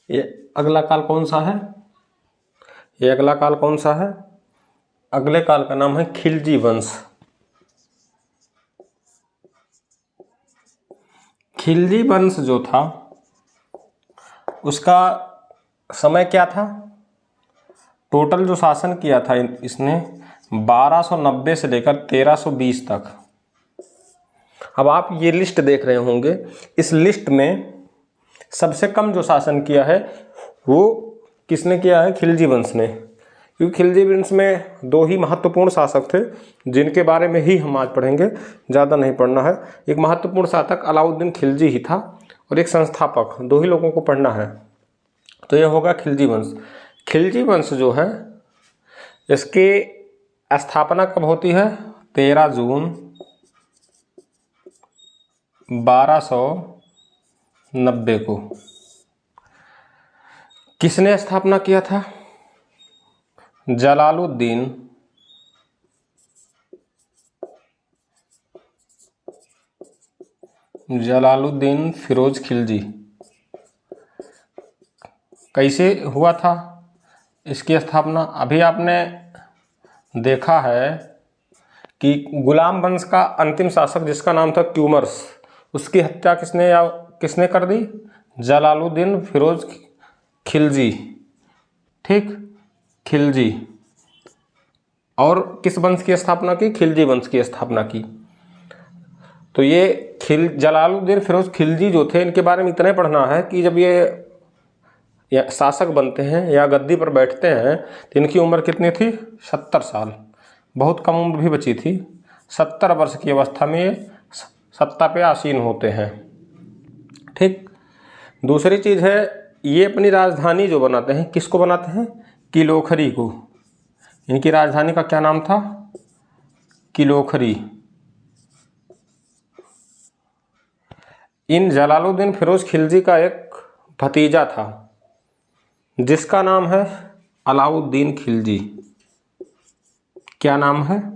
ये अगला काल कौन सा है? ये अगला काल कौन सा है? अगले काल का नाम है खिलजी वंश। खिलजी वंश जो था उसका समय क्या था? टोटल जो शासन किया था इसने 1290 से लेकर 1320 तक। अब आप ये लिस्ट देख रहे होंगे, इस लिस्ट में सबसे कम जो शासन किया है वो किसने किया है? खिलजी वंश ने। क्योंकि खिलजी वंश में दो ही महत्वपूर्ण शासक थे जिनके बारे में ही हम आज पढ़ेंगे, ज़्यादा नहीं पढ़ना है। एक महत्वपूर्ण शासक अलाउद्दीन खिलजी ही था और एक संस्थापक, दो ही लोगों को पढ़ना है। तो यह होगा खिलजी वंश। खिलजी वंश जो है इसकी स्थापना कब होती है? 13 जून 1290 को। किसने स्थापना किया था? जलालुद्दीन फिरोज खिलजी। कैसे हुआ था इसकी स्थापना? अभी आपने देखा है कि गुलाम वंश का अंतिम शासक जिसका नाम था क्यूमर्स, उसकी हत्या किसने कर दी? जलालुद्दीन फिरोज खिलजी। ठीक, खिलजी। और किस वंश की स्थापना की? खिलजी वंश की स्थापना की। तो ये जलालुद्दीन फिरोज खिलजी जो थे, इनके बारे में इतना पढ़ना है कि जब ये शासक बनते हैं या गद्दी पर बैठते हैं तो इनकी उम्र कितनी थी? 70 साल। बहुत कम उम्र भी बची थी। 70 वर्ष की अवस्था में ये सत्ता पे आसीन होते हैं। ठीक। दूसरी चीज़ है, ये अपनी राजधानी जो बनाते हैं, किसको बनाते हैं? किलोखरी को। इनकी राजधानी का क्या नाम था? किलोखरी। इन जलालुद्दीन फिरोज खिलजी का एक भतीजा था जिसका नाम है अलाउद्दीन खिलजी। क्या नाम है?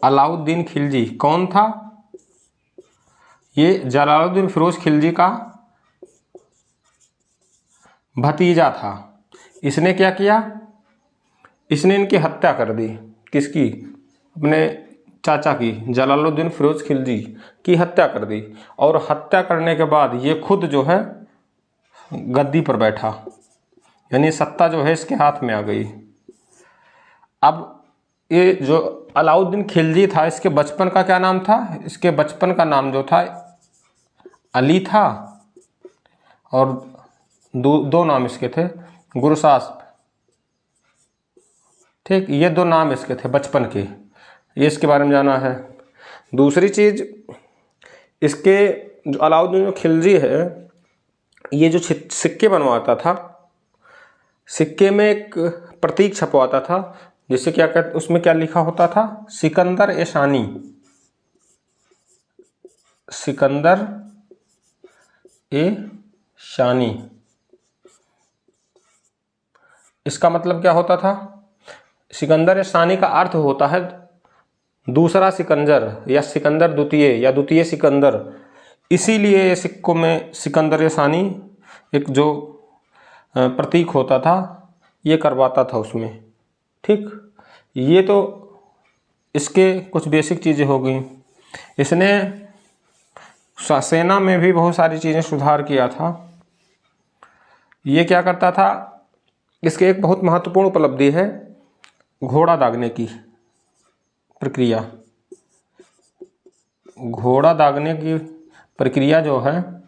अलाउद्दीन खिलजी। कौन था? ये जलालुद्दीन फिरोज खिलजी का भतीजा था। इसने क्या किया? इसने इनकी हत्या कर दी। किसकी? अपने चाचा की, जलालुद्दीन फिरोज खिलजी की हत्या कर दी। और हत्या करने के बाद ये खुद जो है गद्दी पर बैठा, यानी सत्ता जो है इसके हाथ में आ गई। अब ये जो अलाउद्दीन खिलजी था, इसके बचपन का क्या नाम था? इसके बचपन का नाम जो था अली था, और दो नाम इसके थे, गुरसास्प। ठीक, ये दो नाम इसके थे बचपन के। ये इसके बारे में जाना है। दूसरी चीज़, इसके जो अलाउद्दीन खिलजी है, ये जो सिक्के बनवाता था, सिक्के में एक प्रतीक छपवाता था जिससे क्या कहते, उसमें क्या लिखा होता था? सिकंदर ए शानी। सिकंदर ए शानी। इसका मतलब क्या होता था? सिकंदर ए शानी का अर्थ होता है दूसरा सिकंदर, या सिकंदर द्वितीय, या द्वितीय सिकंदर। इसीलिए सिक्कों में सिकंदर ए शानी एक जो प्रतीक होता था ये करवाता था उसमें। ठीक, ये तो इसके कुछ बेसिक चीज़ें हो गई। इसने सेना में भी बहुत सारी चीज़ें सुधार किया था। ये क्या करता था? इसके एक बहुत महत्वपूर्ण उपलब्धि है घोड़ा दागने की प्रक्रिया। घोड़ा दागने की प्रक्रिया जो है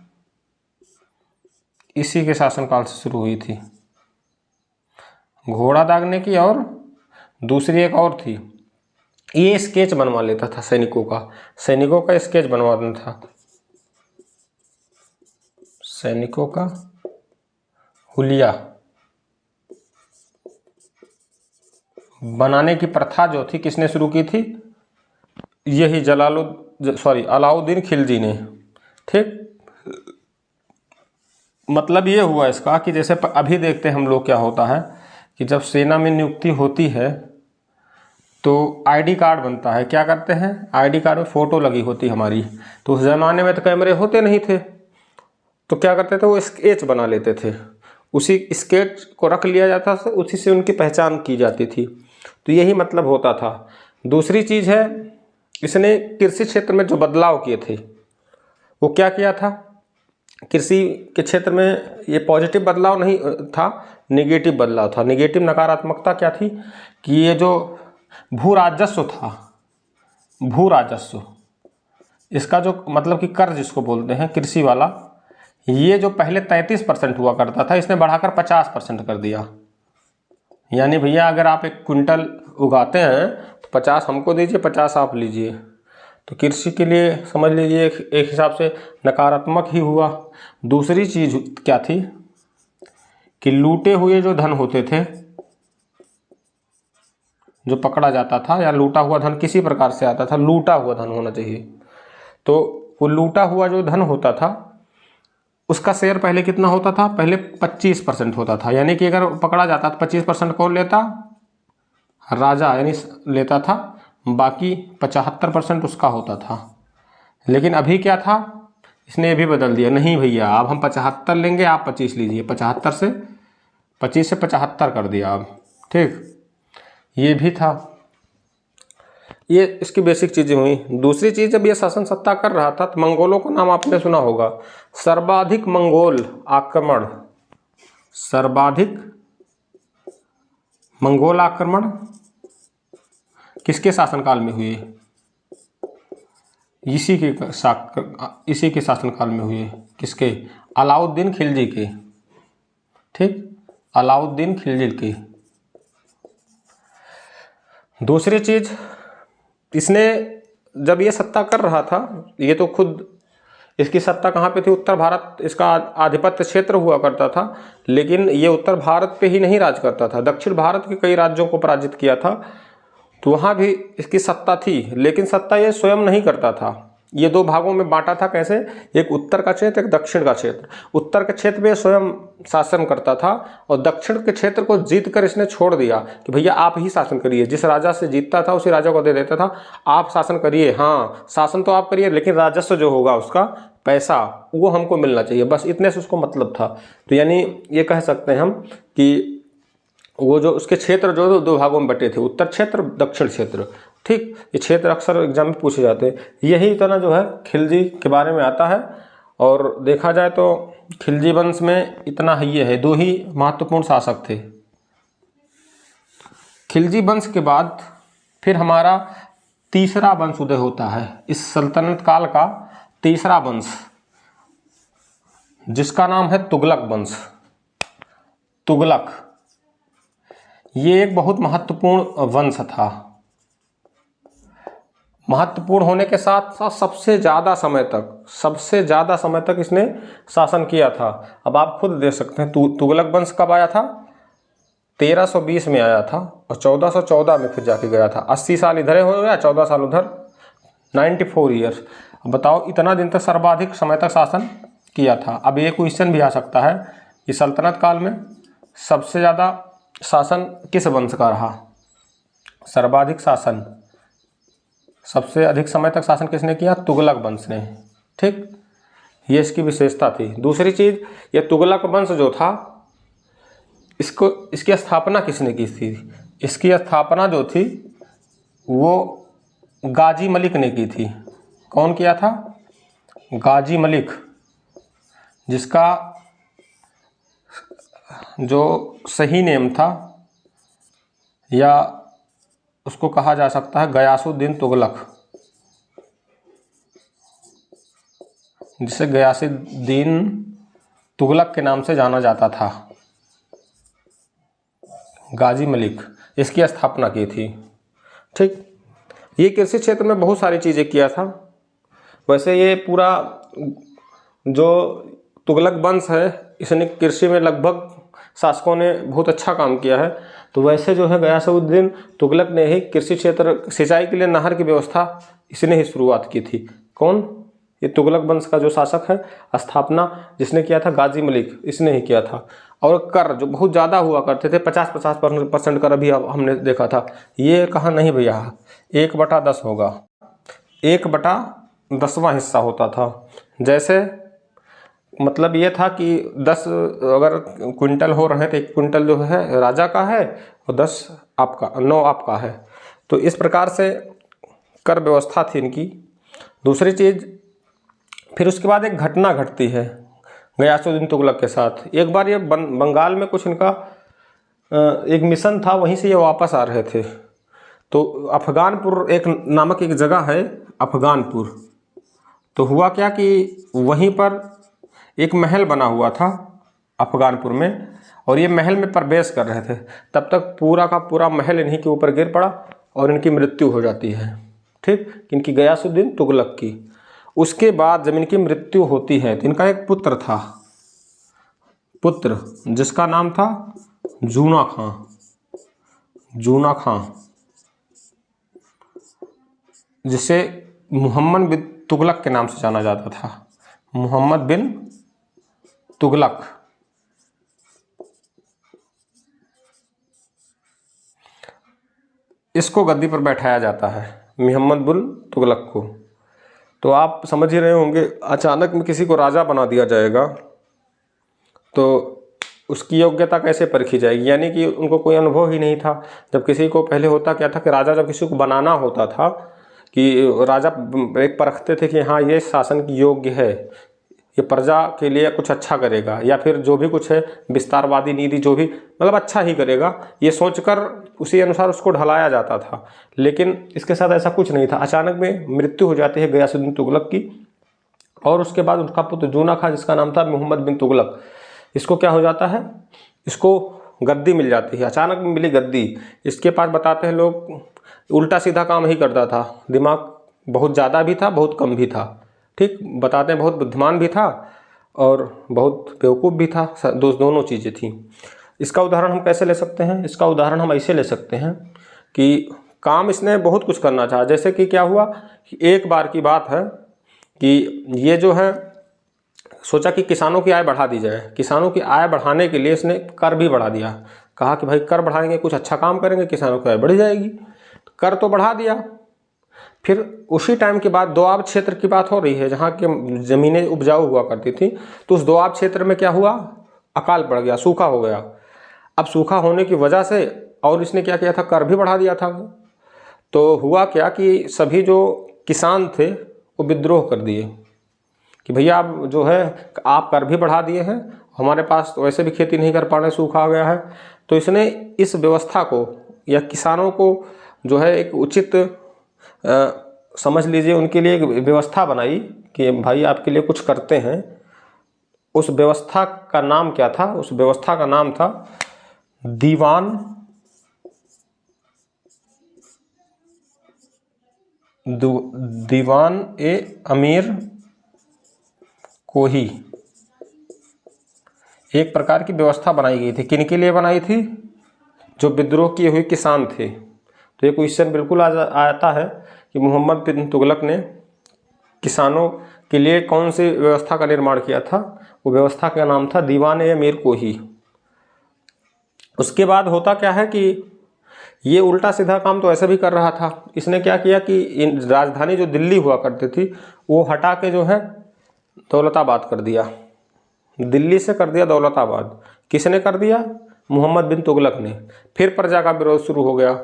इसी के शासनकाल से शुरू हुई थी। घोड़ा दागने की, और दूसरी एक और थी, ये स्केच बनवा लेता था सैनिकों का स्केच बनवाना था। सैनिकों का हुलिया बनाने की प्रथा जो थी किसने शुरू की थी? यही अलाउद्दीन खिलजी ने। ठीक, मतलब ये हुआ इसका कि जैसे अभी देखते हैं हम लोग क्या होता है कि जब सेना में नियुक्ति होती है तो आईडी कार्ड बनता है। क्या करते हैं? आईडी कार्ड में फ़ोटो लगी होती हमारी। तो उस ज़माने में तो कैमरे होते नहीं थे, तो क्या करते थे? वो स्केच बना लेते थे। उसी स्केच को रख लिया जाता था, उसी से उनकी पहचान की जाती थी। तो यही मतलब होता था। दूसरी चीज़ है, इसने कृषि क्षेत्र में जो बदलाव किए थे वो क्या किया था। कृषि के क्षेत्र में ये पॉजिटिव बदलाव नहीं था, निगेटिव बदलाव था। निगेटिव नकारात्मकता क्या थी कि ये जो भू राजस्व था, भू राजस्व, इसका जो मतलब कि कर जिसको बोलते हैं कृषि वाला, ये जो पहले 33% हुआ करता था, इसने बढ़ाकर 50% कर दिया। यानी भैया अगर आप 1 क्विंटल उगाते हैं तो 50 हमको दीजिए, 50 आप लीजिए। तो कृषि के लिए समझ लीजिए एक हिसाब से नकारात्मक ही हुआ। दूसरी चीज क्या थी कि लूटे हुए जो धन होते थे, जो पकड़ा जाता था, या लूटा हुआ धन किसी प्रकार से आता था, लूटा हुआ धन होना चाहिए। तो वो लूटा हुआ जो धन होता था उसका शेयर पहले कितना होता था, पहले 25% होता था। यानी कि अगर पकड़ा जाता तो 25% कौन लेता, राजा यानी लेता था, बाकी 75% उसका होता था। लेकिन अभी क्या था, इसने ये भी बदल दिया, नहीं भैया अब हम 75 लेंगे, आप 25 लीजिए। 25 से 75 कर दिया अब, ठीक। ये भी था, ये इसकी बेसिक चीज़ें हुई। दूसरी चीज़, जब ये शासन सत्ता कर रहा था तो मंगोलों का नाम आपने सुना होगा। सर्वाधिक मंगोल आक्रमण, सर्वाधिक मंगोल आक्रमण किसके शासनकाल में हुए, इसी के शासनकाल में हुए। किसके, अलाउद्दीन खिलजी के, ठीक, अलाउद्दीन खिलजी के। दूसरी चीज, इसने जब ये सत्ता कर रहा था, ये तो खुद इसकी सत्ता कहाँ पे थी, उत्तर भारत इसका आधिपत्य क्षेत्र हुआ करता था। लेकिन ये उत्तर भारत पे ही नहीं राज करता था, दक्षिण भारत के कई राज्यों को पराजित किया था, तो वहाँ भी इसकी सत्ता थी। लेकिन सत्ता ये स्वयं नहीं करता था, ये 2 भागों में बांटा था। कैसे, एक उत्तर का क्षेत्र, एक दक्षिण का क्षेत्र। उत्तर के क्षेत्र में स्वयं शासन करता था और दक्षिण के क्षेत्र को जीत कर इसने छोड़ दिया कि भैया आप ही शासन करिए। जिस राजा से जीतता था उसी राजा को दे देता था, आप शासन करिए, हाँ शासन तो आप करिए, लेकिन राजस्व जो होगा उसका पैसा वो हमको मिलना चाहिए, बस इतने से उसको मतलब था। तो यानी ये कह सकते हैं हम कि वो जो उसके क्षेत्र जो 2 भागों में बटे थे, उत्तर क्षेत्र, दक्षिण क्षेत्र, ठीक। ये क्षेत्र अक्सर एग्जाम में पूछे जाते हैं। यही तरह जो है खिलजी के बारे में आता है। और देखा जाए तो खिलजी वंश में इतना ही ये है, 2 ही महत्वपूर्ण शासक थे। खिलजी वंश के बाद फिर हमारा तीसरा वंश उदय होता है, इस सल्तनत काल का तीसरा वंश, जिसका नाम है तुगलक वंश। तुगलक ये एक बहुत महत्वपूर्ण वंश था। महत्वपूर्ण होने के साथ साथ सबसे ज़्यादा समय तक इसने शासन किया था। अब आप खुद देख सकते हैं तुगलक वंश कब आया था, 1320 में आया था और 1414 में फिर जाके गया था। 80 साल इधर हो गया, 14 साल उधर, 94 ईयर्स। अब बताओ इतना दिन तक सर्वाधिक समय तक शासन किया था। अब ये क्वेश्चन भी आ सकता है कि सल्तनत काल में सबसे ज़्यादा शासन किस वंश का रहा, सर्वाधिक शासन, सबसे अधिक समय तक शासन किसने किया, तुगलक वंश ने, ठीक। ये इसकी विशेषता थी। दूसरी चीज़, ये तुगलक वंश जो था, इसकी स्थापना किसने की थी, इसकी स्थापना जो थी वो गाजी मलिक ने की थी। कौन किया था, गाजी मलिक, जिसका जो सही नेम था या उसको कहा जा सकता है गयासुद्दीन तुगलक, जिसे गयासुद्दीन तुगलक के नाम से जाना जाता था। गाजी मलिक, इसकी स्थापना की थी, ठीक। ये कृषि क्षेत्र में बहुत सारी चीज़ें किया था। वैसे ये पूरा जो तुगलक वंश है, इसने कृषि में लगभग शासकों ने बहुत अच्छा काम किया है। तो वैसे जो है गयासुद्दीन तुगलक ने ही कृषि क्षेत्र, सिंचाई के लिए नहर की व्यवस्था इसने ही शुरुआत की थी। कौन, ये तुगलक वंश का जो शासक है, स्थापना जिसने किया था गाजी मलिक, इसने ही किया था। और कर जो बहुत ज़्यादा हुआ करते थे, 50% कर अभी हमने देखा था, ये कहा नहीं भैया 1/10 होगा, 1/10वां हिस्सा होता था। जैसे मतलब ये था कि 10 अगर क्विंटल हो रहे थे, 1 क्विंटल जो है राजा का है और 10 आपका, 9 आपका है। तो इस प्रकार से कर व्यवस्था थी इनकी। दूसरी चीज़, फिर उसके बाद एक घटना घटती है गयासुद्दीन तुगलक के साथ। एक बार ये बंगाल में कुछ इनका एक मिशन था, वहीं से ये वापस आ रहे थे। तो अफगानपुर एक नामक एक जगह है, अफगानपुर। तो हुआ क्या कि वहीं पर एक महल बना हुआ था अफगानपुर में, और ये महल में प्रवेश कर रहे थे। तब तक पूरा का पूरा महल इन्हीं के ऊपर गिर पड़ा और इनकी मृत्यु हो जाती है। ठीक, इनकी गयासुद्दीन तुगलक की। उसके बाद जब इनकी मृत्यु होती है तो इनका एक पुत्र था, पुत्र जिसका नाम था जूना खां। जूना खां, जिसे मोहम्मद बिन तुगलक के नाम से जाना जाता था, मोहम्मद बिन तुगलक। इसको गद्दी पर बैठाया जाता है, मोहम्मद बिन तुगलक को। तो आप समझ ही रहे होंगे, अचानक में किसी को राजा बना दिया जाएगा तो उसकी योग्यता कैसे परखी जाएगी। यानी कि उनको कोई अनुभव ही नहीं था। जब किसी को पहले होता क्या था कि राजा जब किसी को बनाना होता था कि राजा एक परखते थे कि हाँ ये शासन की योग्य है, ये प्रजा के लिए कुछ अच्छा करेगा, या फिर जो भी कुछ है विस्तारवादी नीति जो भी मतलब अच्छा ही करेगा, ये सोचकर उसी अनुसार उसको ढलाया जाता था। लेकिन इसके साथ ऐसा कुछ नहीं था। अचानक में मृत्यु हो जाती है गयासुद्दीन तुगलक की, और उसके बाद उनका पुत्र जूना खां जिसका नाम था मोहम्मद बिन तुगलक, इसको क्या हो जाता है, इसको गद्दी मिल जाती है। अचानक में मिली गद्दी। इसके पास बताते हैं लोग उल्टा सीधा काम ही करता था, दिमाग बहुत ज़्यादा भी था बहुत कम भी था। ठीक, बताते हैं बहुत बुद्धिमान भी था और बहुत बेवकूफ़ भी था, दोनों चीज़ें थी। इसका उदाहरण हम कैसे ले सकते हैं, इसका उदाहरण हम ऐसे ले सकते हैं कि काम इसने बहुत कुछ करना चाहा। जैसे कि क्या हुआ कि एक बार की बात है कि ये जो है सोचा कि किसानों की आय बढ़ा दी जाए। किसानों की आय बढ़ाने के लिए इसने कर भी बढ़ा दिया। कहा कि भाई कर बढ़ाएंगे, कुछ अच्छा काम करेंगे, किसानों की आय बढ़ जाएगी। कर तो बढ़ा दिया। फिर उसी टाइम के बाद दोआब क्षेत्र की बात हो रही है, जहाँ की ज़मीनें उपजाऊ हुआ करती थी। तो उस दोआब क्षेत्र में क्या हुआ, अकाल पड़ गया, सूखा हो गया। अब सूखा होने की वजह से और इसने क्या किया था, कर भी बढ़ा दिया था। तो हुआ क्या कि सभी जो किसान थे वो विद्रोह कर दिए कि भैया आप जो है आप कर भी बढ़ा दिए हैं, हमारे पास तो वैसे भी खेती नहीं कर पा रहे, सूखा आ गया है। तो इसने इस व्यवस्था को या किसानों को जो है एक उचित समझ लीजिए उनके लिए एक व्यवस्था बनाई कि भाई आपके लिए कुछ करते हैं। उस व्यवस्था का नाम क्या था, उस व्यवस्था का नाम था दीवान ए अमीर कोही। एक प्रकार की व्यवस्था बनाई गई थी। किन के लिए बनाई थी, जो विद्रोह किए हुए किसान थे। तो ये क्वेश्चन बिल्कुल आता है कि मोहम्मद बिन तुगलक ने किसानों के लिए कौन सी व्यवस्था का निर्माण किया था। वो व्यवस्था का नाम था दीवान ए अमीर कोही। उसके बाद होता क्या है कि ये उल्टा सीधा काम तो ऐसे भी कर रहा था। इसने क्या किया कि राजधानी जो दिल्ली हुआ करती थी वो हटा के जो है दौलताबाद कर दिया। दिल्ली से कर दिया दौलताबाद। किसने कर दिया, मोहम्मद बिन तुगलक ने। फिर प्रजा का विरोध शुरू हो गया।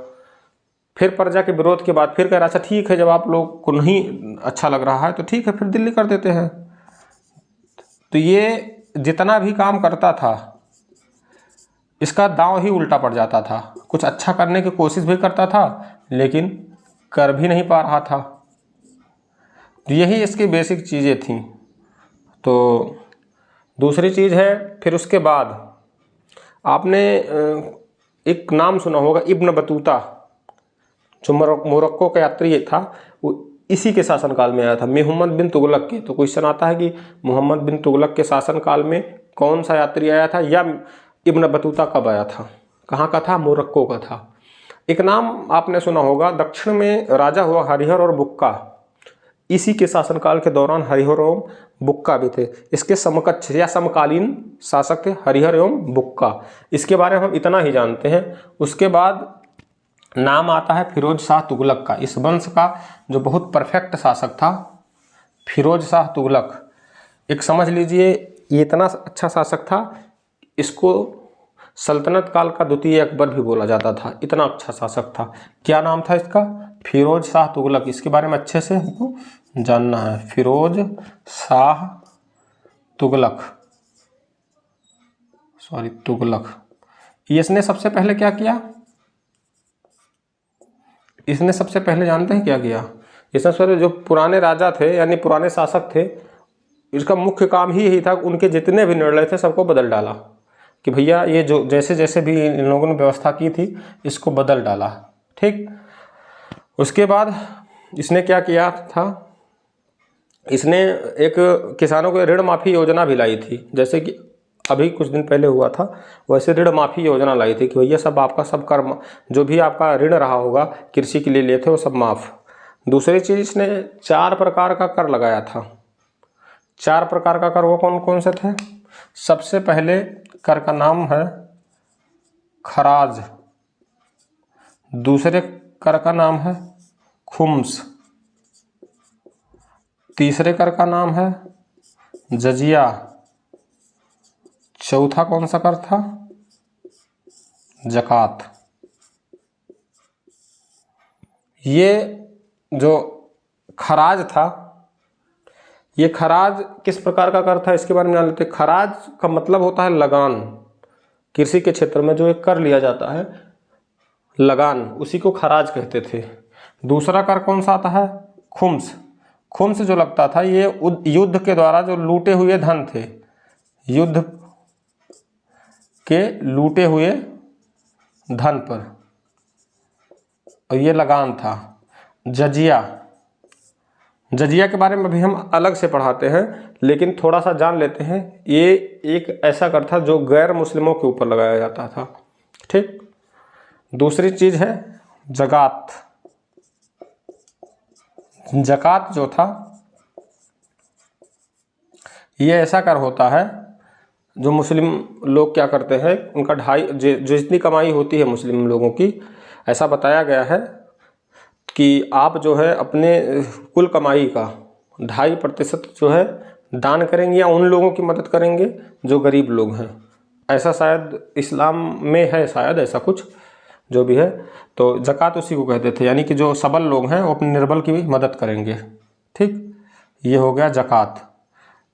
फिर प्रजा के विरोध के बाद फिर कह रहा अच्छा ठीक है, जब आप लोग को नहीं अच्छा लग रहा है तो ठीक है फिर दिल्ली कर देते हैं। तो ये जितना भी काम करता था इसका दांव ही उल्टा पड़ जाता था। कुछ अच्छा करने की कोशिश भी करता था लेकिन कर भी नहीं पा रहा था। तो यही इसकी बेसिक चीज़ें थीं। तो दूसरी चीज़ है, फिर उसके बाद आपने एक नाम सुना होगा इब्न बतूता, जो मोरक्को का यात्री था, वो इसी के शासनकाल में आया था, मोहम्मद बिन तुगलक के। तो क्वेश्चन आता है कि मोहम्मद बिन तुगलक के शासनकाल में कौन सा यात्री आया था या इब्न बतूता कब आया था, कहाँ का था, मोरक्को का था। एक नाम आपने सुना होगा, दक्षिण में राजा हुआ हरिहर और बुक्का। इसी के शासनकाल के दौरान हरिहर एवं बुक्का भी थे। इसके समकक्ष या समकालीन शासक थे हरिहर एवं बुक्का। इसके बारे में हम इतना ही जानते हैं। उसके बाद नाम आता है फिरोज शाह तुगलक का। इस वंश का जो बहुत परफेक्ट शासक था फिरोज शाह तुगलक, एक समझ लीजिए ये इतना अच्छा शासक था, इसको सल्तनत काल का द्वितीय अकबर भी बोला जाता था, इतना अच्छा शासक था। क्या नाम था इसका? फिरोज शाह तुगलक। इसके बारे में अच्छे से हमको जानना है। फिरोज शाह तुगलक, तुगलक। इसने सबसे पहले क्या किया? इसने सबसे पहले जानते हैं क्या किया? इसने सबसे जो पुराने राजा थे यानी पुराने शासक थे, इसका मुख्य काम ही यही था, उनके जितने भी निर्णय थे सबको बदल डाला कि भैया ये जो जैसे जैसे भी इन लोगों ने व्यवस्था की थी इसको बदल डाला। ठीक। उसके बाद इसने क्या किया था? इसने एक किसानों को ऋण माफी योजना भी लाई थी, जैसे कि अभी कुछ दिन पहले हुआ था, वैसे ऋण माफी योजना लाई थी कि भैया सब आपका सब कर, जो भी आपका ऋण रहा होगा कृषि के लिए लिए थे वो सब माफ। दूसरी चीज, इसने 4 प्रकार का कर लगाया था। 4 प्रकार का कर वो कौन कौन से थे? सबसे पहले कर का नाम है खराज, दूसरे कर का नाम है खुम्स, तीसरे कर का नाम है जजिया, चौथा कौन सा कर था? जकात। ये जो खराज था, ये खराज किस प्रकार का कर था इसके बारे में जान लेते हैं। खराज का मतलब होता है लगान। कृषि के क्षेत्र में जो एक कर लिया जाता है लगान, उसी को खराज कहते थे। दूसरा कर कौन सा आता है? खुम्स। खुम्स जो लगता था ये युद्ध के द्वारा जो लूटे हुए धन थे, युद्ध के लूटे हुए धन पर, और ये लगान था। जजिया, जजिया के बारे में अभी हम अलग से पढ़ाते हैं, लेकिन थोड़ा सा जान लेते हैं। ये एक ऐसा कर था जो गैर मुस्लिमों के ऊपर लगाया जाता था। ठीक। दूसरी चीज है जकात। जकात जो था ये ऐसा कर होता है जो मुस्लिम लोग क्या करते हैं, उनका जो जितनी कमाई होती है मुस्लिम लोगों की, ऐसा बताया गया है कि आप जो है अपने कुल कमाई का 2.5% जो है दान करेंगे या उन लोगों की मदद करेंगे जो गरीब लोग हैं। ऐसा शायद इस्लाम में है, शायद ऐसा कुछ जो भी है। तो ज़कात उसी को कहते थे, यानी कि जो सबल लोग हैं वो अपने निर्बल की भी मदद करेंगे। ठीक, ये हो गया ज़कात।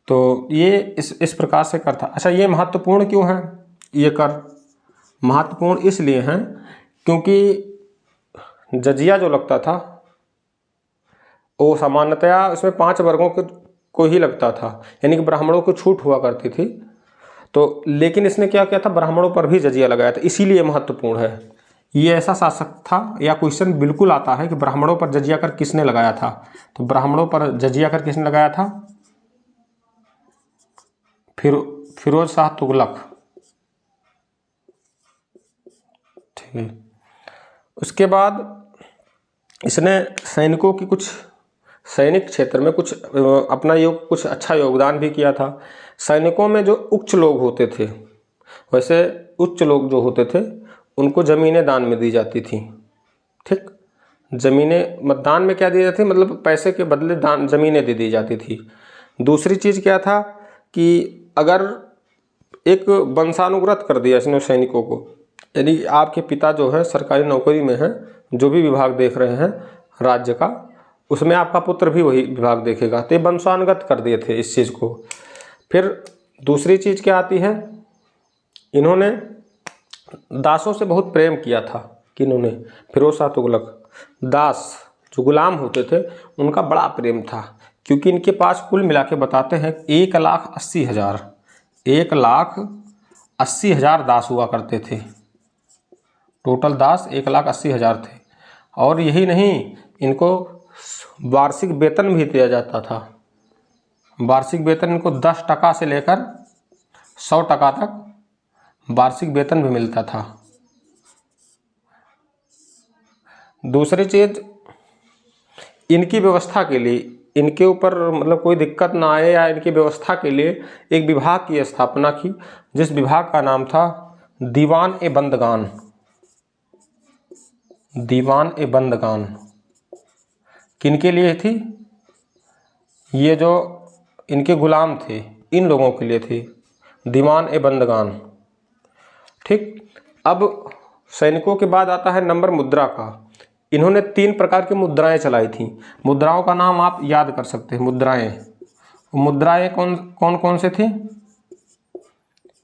तो ये इस प्रकार से कर था। अच्छा, ये महत्वपूर्ण क्यों है? ये कर महत्वपूर्ण इसलिए हैं क्योंकि जजिया जो लगता था वो सामान्यतया इसमें 5 वर्गों को ही लगता था, यानी कि ब्राह्मणों को छूट हुआ करती थी। तो लेकिन इसने क्या किया था, ब्राह्मणों पर भी जजिया लगाया था, इसीलिए महत्वपूर्ण है। ये ऐसा शासक था, या क्वेश्चन बिल्कुल आता है कि ब्राह्मणों पर जजिया कर किसने लगाया था, तो ब्राह्मणों पर जजिया कर किसने लगाया था? फिरोज शाह तुगलक। ठीक। उसके बाद इसने सैनिकों की कुछ सैनिक क्षेत्र में कुछ अपना कुछ अच्छा योगदान भी किया था। सैनिकों में जो उच्च लोग होते थे, वैसे उच्च लोग जो होते थे उनको ज़मीनें दान में दी जाती थी। ठीक, ज़मीनें मतदान में क्या दी जाती थी, मतलब पैसे के बदले दान ज़मीनें दे दी जाती थी। दूसरी चीज़ क्या था कि अगर एक वंशानुगत कर दिया इसने सैनिकों को, यानी आपके पिता जो है सरकारी नौकरी में है, जो भी विभाग देख रहे हैं राज्य का, उसमें आपका पुत्र भी वही विभाग देखेगा, तो वंशानुगत कर दिए थे इस चीज़ को। फिर दूसरी चीज़ क्या आती है, इन्होंने दासों से बहुत प्रेम किया था। किन्होंने? फिरोज शाह तुगलक। दास जो गुलाम होते थे उनका बड़ा प्रेम था, क्योंकि इनके पास कुल मिला के बताते हैं 1,80,000 1,80,000 दास हुआ करते थे। टोटल दास 1,80,000 थे। और यही नहीं, इनको वार्षिक वेतन भी दिया जाता था। वार्षिक वेतन इनको 10% से लेकर 100% तक वार्षिक वेतन भी मिलता था। दूसरी चीज, इनकी व्यवस्था के लिए, इनके ऊपर मतलब कोई दिक्कत ना आए या इनकी व्यवस्था के लिए एक विभाग की स्थापना की, जिस विभाग का नाम था दीवान ए बंदगान। दीवान ए बंदगान किनके लिए थी? ये जो इनके गुलाम थे, इन लोगों के लिए थी, दीवान ए बंदगान। ठीक, अब सैनिकों के बाद आता है नंबर मुद्रा का। इन्होंने 3 प्रकार की मुद्राएं चलाई थी। मुद्राओं का नाम आप याद कर सकते हैं। मुद्राएं कौन कौन से थी?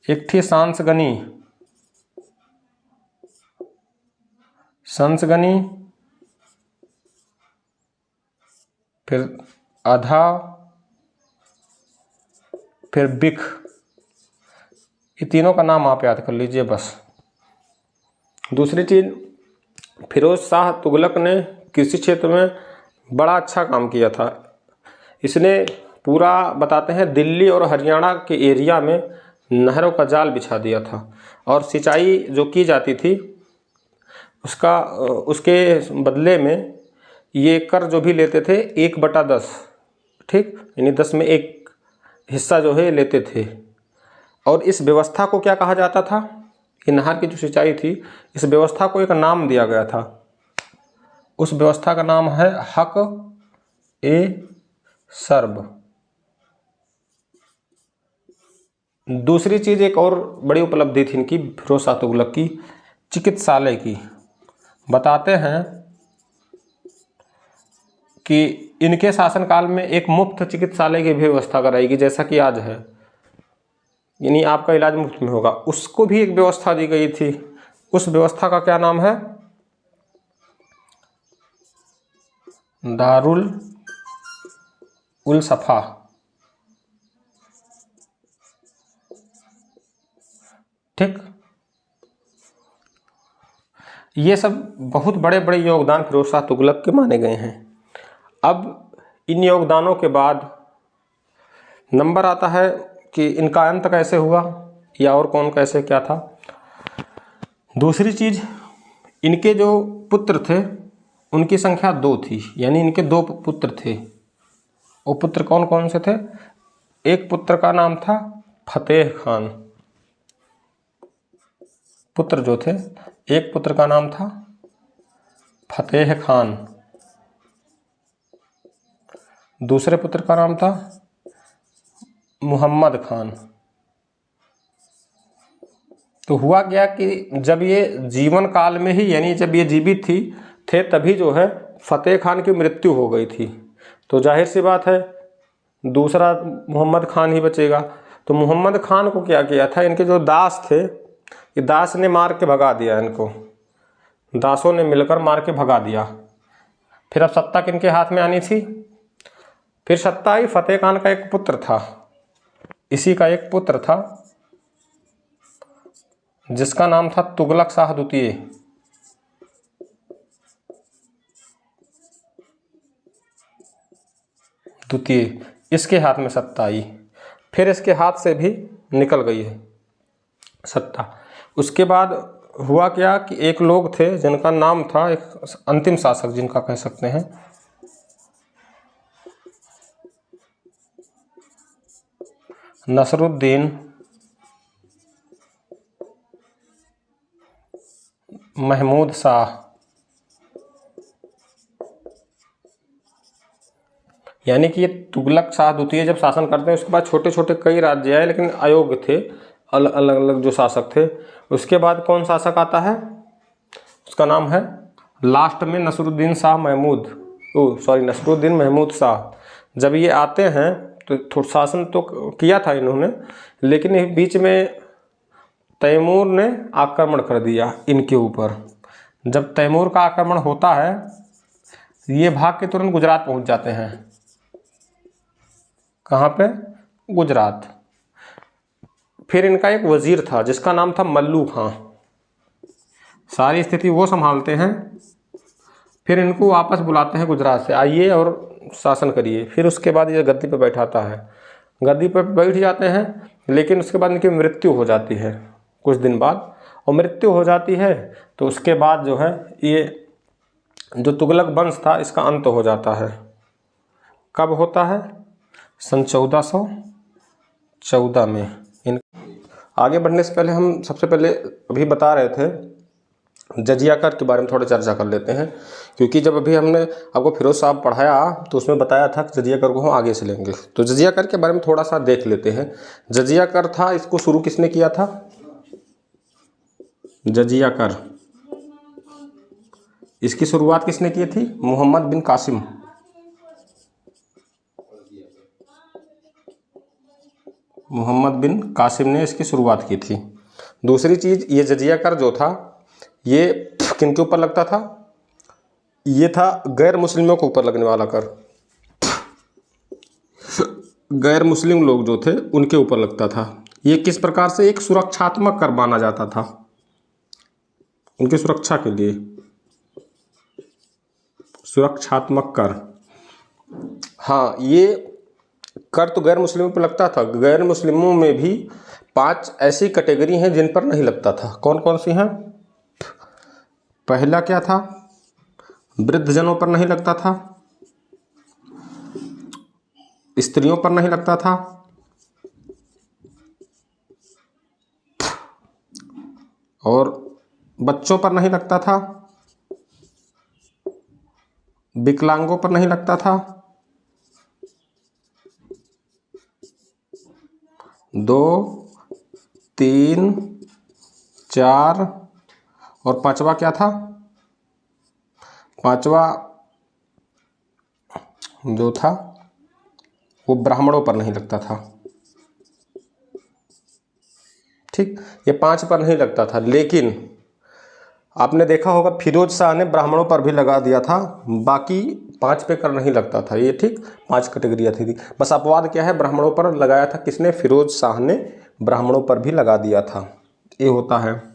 एक थी सांसगनी, फिर आधा, फिर बिख। ये तीनों का नाम आप याद कर लीजिए बस। दूसरी चीज, फिरोज शाह तुगलक ने कृषि क्षेत्र में बड़ा अच्छा काम किया था। इसने पूरा बताते हैं दिल्ली और हरियाणा के एरिया में नहरों का जाल बिछा दिया था, और सिंचाई जो की जाती थी उसके बदले में ये कर जो भी लेते थे 1/10, ठीक, यानी 10 में 1 हिस्सा जो है लेते थे। और इस व्यवस्था को क्या कहा जाता था? कि नहर की जो सिंचाई थी, इस व्यवस्था को एक नाम दिया गया था। उस व्यवस्था का नाम है हक ए सर्ब। दूसरी चीज, एक और बड़ी उपलब्धि थी इनकी, फिरोज शाह तुगलक की, चिकित्सालय की। बताते हैं कि इनके शासनकाल में एक मुफ्त चिकित्सालय की भी व्यवस्था कराई गई, जैसा कि आज है, यानी आपका इलाज मुफ्त में होगा। उसको भी एक व्यवस्था दी गई थी। उस व्यवस्था का क्या नाम है? दारुल उल सफा। ठीक, ये सब बहुत बड़े बड़े योगदान फिरोज शाह तुगलक के माने गए हैं। अब इन योगदानों के बाद नंबर आता है कि इनका अंत कैसे हुआ, या और कौन कैसे क्या था। दूसरी चीज, इनके जो पुत्र थे उनकी संख्या 2 थी, यानी इनके 2 पुत्र थे। वो पुत्र कौन कौन से थे? एक पुत्र का नाम था फतेह खान, पुत्र जो थे, एक पुत्र का नाम था फतेह खान, दूसरे पुत्र का नाम था मुहम्मद खान। तो हुआ क्या कि जब ये जीवन काल में ही, यानी जब ये जीवित थे तभी जो है फतेह खान की मृत्यु हो गई थी। तो जाहिर सी बात है दूसरा मुहम्मद खान ही बचेगा। तो मुहम्मद खान को क्या किया था, इनके जो दास थे, ये दास ने मार के भगा दिया इनको, दासों ने मिलकर मार के भगा दिया। फिर अब सत्ता किनके हाथ में आनी थी? फिर सत्ता आई, फतेह खान का एक पुत्र था, इसी का एक पुत्र था जिसका नाम था तुगलक शाह द्वितीय। इसके हाथ में सत्ता आई, फिर इसके हाथ से भी निकल गई है सत्ता। उसके बाद हुआ क्या कि एक लोग थे जिनका नाम था, एक अंतिम शासक जिनका कह सकते हैं, नसरुद्दीन महमूद शाह। यानी कि ये तुगलक शाह द्वितीय जब शासन करते हैं, उसके बाद छोटे छोटे कई राज्य आए, लेकिन अयोग्य थे, अलग अलग जो शासक थे। उसके बाद कौन शासक आता है? उसका नाम है लास्ट में नसरुद्दीन महमूद शाह। जब ये आते हैं तो थोड़ा शासन तो किया था इन्होंने, लेकिन बीच में तैमूर ने आक्रमण कर दिया इनके ऊपर। जब तैमूर का आक्रमण होता है, ये भाग के तुरंत गुजरात पहुंच जाते हैं। कहाँ पे? गुजरात। फिर इनका एक वजीर था जिसका नाम था मल्लू खां, सारी स्थिति वो संभालते हैं। फिर इनको वापस बुलाते हैं गुजरात से, आइए और शासन करिए। फिर उसके बाद ये गद्दी पर बैठाता है, गद्दी पर बैठ जाते हैं, लेकिन उसके बाद इनकी मृत्यु हो जाती है कुछ दिन बाद। और मृत्यु हो जाती है तो उसके बाद जो है ये जो तुगलक वंश था इसका अंत हो जाता है। कब होता है? सन 1414 में। आगे बढ़ने से पहले हम सबसे पहले अभी बता रहे थे जजिया कर के बारे में थोड़ा चर्चा कर लेते हैं, क्योंकि जब अभी हमने आपको फिरोज साहब पढ़ाया तो उसमें बताया था कि जजिया कर को हम आगे से लेंगे। तो जजिया कर के बारे में थोड़ा सा देख लेते हैं। जजिया कर था, इसको शुरू किसने किया था? जजिया कर, इसकी शुरुआत किसने की थी? मोहम्मद बिन कासिम। मोहम्मद बिन कासिम ने इसकी शुरुआत की थी। दूसरी चीज़, ये जजिया कर जो था ये किन के ऊपर लगता था? ये था गैर मुस्लिमों के ऊपर लगने वाला कर। गैर मुस्लिम लोग जो थे उनके ऊपर लगता था। ये किस प्रकार से? एक सुरक्षात्मक कर माना जाता था, उनकी सुरक्षा के लिए सुरक्षात्मक कर। हाँ, ये कर तो गैर मुस्लिमों पर लगता था। गैर मुस्लिमों में भी 5 ऐसी कैटेगरी हैं जिन पर नहीं लगता था। कौन कौन सी हैं? पहला क्या था? वृद्धजनों पर नहीं लगता था, स्त्रियों पर नहीं लगता था, और बच्चों पर नहीं लगता था, विकलांगों पर नहीं लगता था, 2, 3, 4 और 5वां क्या था? 5वां जो था वो ब्राह्मणों पर नहीं लगता था। ठीक, ये 5 पर नहीं लगता था। लेकिन आपने देखा होगा फिरोज शाह ने ब्राह्मणों पर भी लगा दिया था, बाकी 5 पे कर नहीं लगता था ये। ठीक, 5 कैटेगरियाँ थी। बस अपवाद क्या है? ब्राह्मणों पर लगाया था किसने? फिरोज शाह ने ब्राह्मणों पर भी लगा दिया था। ये होता है।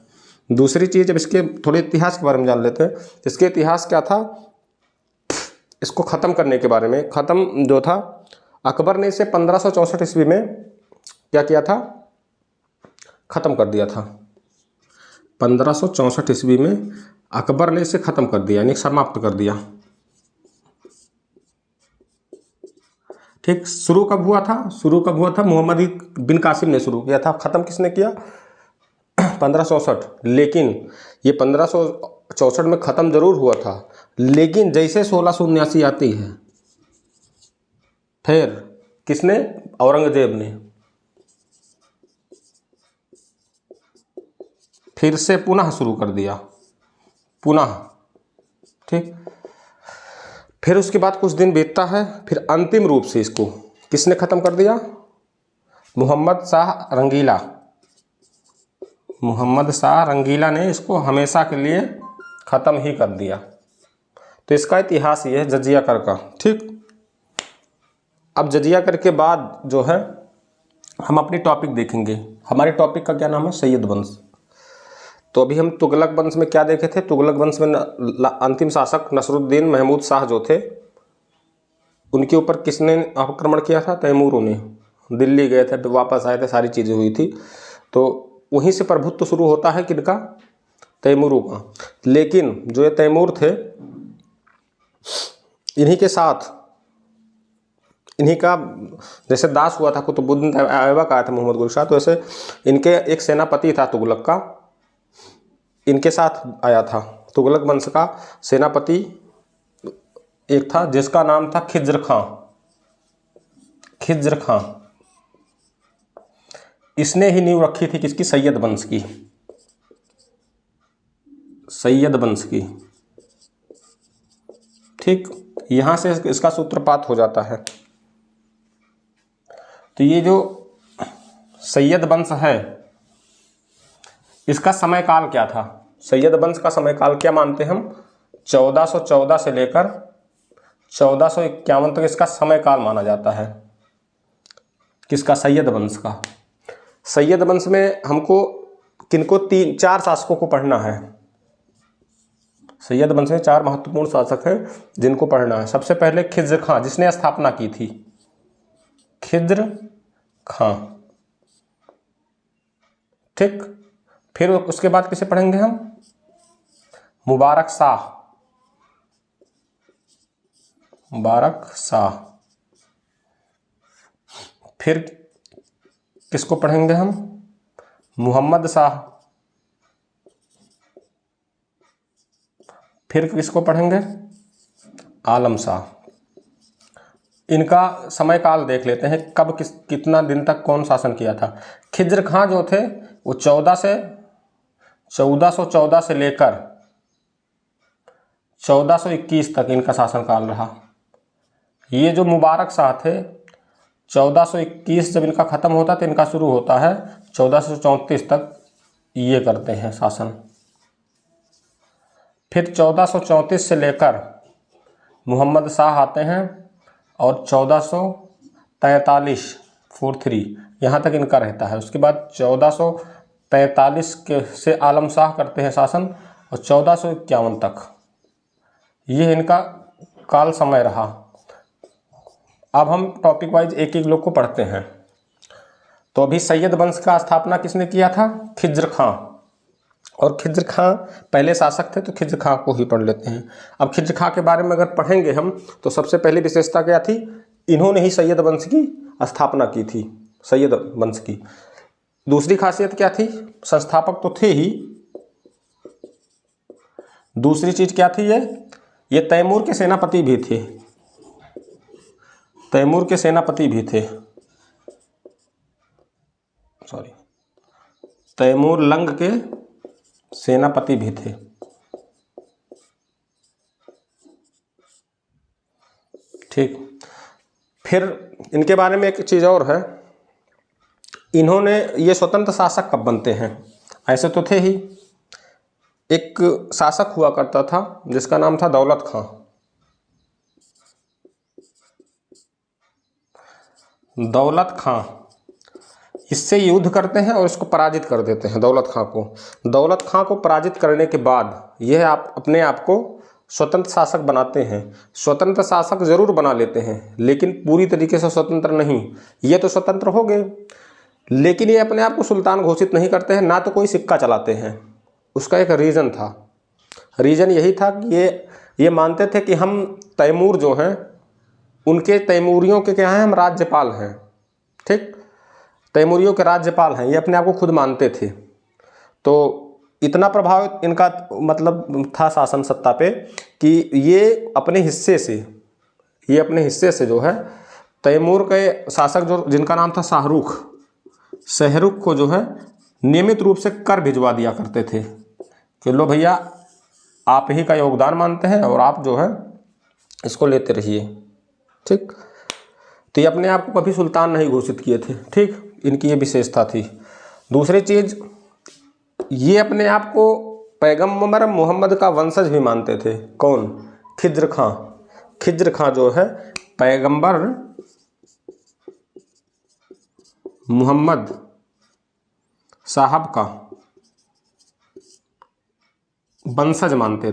दूसरी चीज़, अब इसके थोड़े इतिहास के बारे में जान लेते हैं। इसके इतिहास क्या था? इसको ख़त्म करने के बारे में। ख़त्म जो था, अकबर ने इसे 1564 ईस्वी में क्या किया था? ख़त्म कर दिया था। 1564 ईस्वी में अकबर ने इसे ख़त्म कर दिया, यानी समाप्त कर दिया। ठीक, शुरू कब हुआ था? शुरू कब हुआ था? मोहम्मद बिन कासिम ने शुरू किया था। ख़त्म किसने किया? 1564। लेकिन ये 1564 में ख़त्म जरूर हुआ था, लेकिन जैसे 1679 आती है, फिर किसने? औरंगजेब ने फिर से पुनः शुरू कर दिया, पुनः। ठीक, फिर उसके बाद कुछ दिन बीतता है, फिर अंतिम रूप से इसको किसने ख़त्म कर दिया? मोहम्मद शाह रंगीला। मोहम्मद शाह रंगीला ने इसको हमेशा के लिए ख़त्म ही कर दिया। तो इसका इतिहास ये है जजिया कर का। ठीक, अब जजिया कर के बाद जो है हम अपनी टॉपिक देखेंगे। हमारे टॉपिक का क्या नाम है? सैयद वंश। तो अभी हम तुगलक वंश में क्या देखे थे? तुगलक वंश में अंतिम शासक नसरुद्दीन महमूद शाह जो थे, उनके ऊपर किसने आक्रमण किया था? तैमूरों ने। दिल्ली गए थे, वापस आए थे, सारी चीज़ें हुई थी। तो वहीं से प्रभुत्व शुरू होता है किनका? तैमूरों का। लेकिन जो ये तैमूर थे, इन्हीं के साथ इन्हीं का जैसे दास हुआ था कुतुबुद्दीन ऐबक आया था मोहम्मद गुल शाह, तो ऐसे इनके एक सेनापति था तुगलक का, इनके साथ आया था। तुगलक वंश का सेनापति एक था जिसका नाम था खिज्र खां। खिज्र खां, इसने ही नींव रखी थी किसकी? सैयद वंश की। सैयद वंश की। ठीक, यहां से इसका सूत्रपात हो जाता है। तो ये जो सैयद वंश है, इसका समय काल क्या था? सैयद वंश का समय काल क्या मानते हैं हम? 1414 से लेकर 1451 तक इसका समय काल माना जाता है। किसका? सैयद वंश का। सैयद वंश में हमको किनको? 4 शासकों को पढ़ना है। सैयद वंश में 4 महत्वपूर्ण शासक हैं जिनको पढ़ना है। सबसे पहले खिज्र खां, जिसने स्थापना की थी। खिज्र खां। ठीक, फिर उसके बाद किसे पढ़ेंगे हम? मुबारक शाह। मुबारक शाह। फिर किसको पढ़ेंगे हम? मोहम्मद शाह। फिर किसको पढ़ेंगे? आलम शाह। इनका समय काल देख लेते हैं, कब कितना दिन तक कौन शासन किया था। खिज्र खां जो थे वो 1414 से लेकर 1421 तक इनका शासनकाल रहा। ये जो मुबारक शाह थे 1421 जब इनका खत्म होता तो इनका शुरू होता है 1434 तक ये करते हैं शासन। फिर 1434 से लेकर मोहम्मद शाह आते हैं और 1443 यहाँ तक इनका रहता है। उसके बाद 1443 से आलम शाह करते हैं शासन और 1451 तक ये इनका काल समय रहा। अब हम टॉपिक वाइज एक एक लोग को पढ़ते हैं। तो अभी सैयद वंश का स्थापना किसने किया था? खिज्र खां। और खिज्र खां पहले शासक थे तो खिज्र खां को ही पढ़ लेते हैं। अब खिज्र खां के बारे में अगर पढ़ेंगे हम तो सबसे पहली विशेषता क्या थी? इन्होंने ही सैयद वंश की स्थापना की थी, सैयद वंश की। दूसरी खासियत क्या थी? संस्थापक तो थे ही, दूसरी चीज क्या थी? ये तैमूर के सेनापति भी थे, तैमूर के सेनापति भी थे, तैमूर लंग के सेनापति भी थे। ठीक। फिर इनके बारे में एक चीज और है, इन्होंने ये स्वतंत्र शासक कब बनते हैं? ऐसे तो थे ही, एक शासक हुआ करता था जिसका नाम था दौलत खां। दौलत खां इससे युद्ध करते हैं और इसको पराजित कर देते हैं, दौलत खां को। दौलत खां को पराजित करने के बाद यह अपने आप को स्वतंत्र शासक बनाते हैं। स्वतंत्र शासक जरूर बना लेते हैं लेकिन पूरी तरीके से स्वतंत्र नहीं। ये तो स्वतंत्र हो गए लेकिन ये अपने आप को सुल्तान घोषित नहीं करते हैं, ना तो कोई सिक्का चलाते हैं। उसका एक रीज़न था, रीज़न यही था कि ये मानते थे कि हम तैमूर जो हैं उनके, तैमूरियों के क्या हैं, हम राज्यपाल हैं। ठीक, तैमूरियों के राज्यपाल हैं, ये अपने आप को खुद मानते थे। तो इतना प्रभाव इनका मतलब था शासन सत्ता पे कि ये अपने हिस्से से जो है तैमूर के शासक जो जिनका नाम था शाहरुख को जो है नियमित रूप से कर भिजवा दिया करते थे कि लो भैया आप ही का योगदान मानते हैं और आप जो है इसको लेते रहिए। ठीक, तो ये अपने आप को कभी सुल्तान नहीं घोषित किए थे। ठीक, इनकी ये विशेषता थी। दूसरी चीज, ये अपने आप को पैगंबर मोहम्मद का वंशज भी मानते थे। कौन? खिज्र खां। खिज्र खां जो है पैगंबर मोहम्मद साहब का वंशज मानते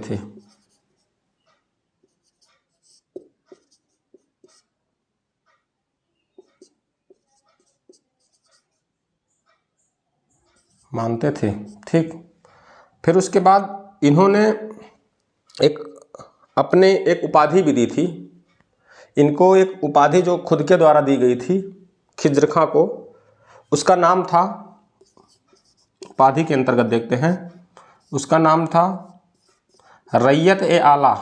थे। ठीक, फिर उसके बाद इन्होंने एक उपाधि भी दी थी। इनको एक उपाधि जो खुद के द्वारा दी गई थी खिज्र खां को, उसका नाम था, उपाधि के अंतर्गत देखते हैं, उसका नाम था रैयत ए आला।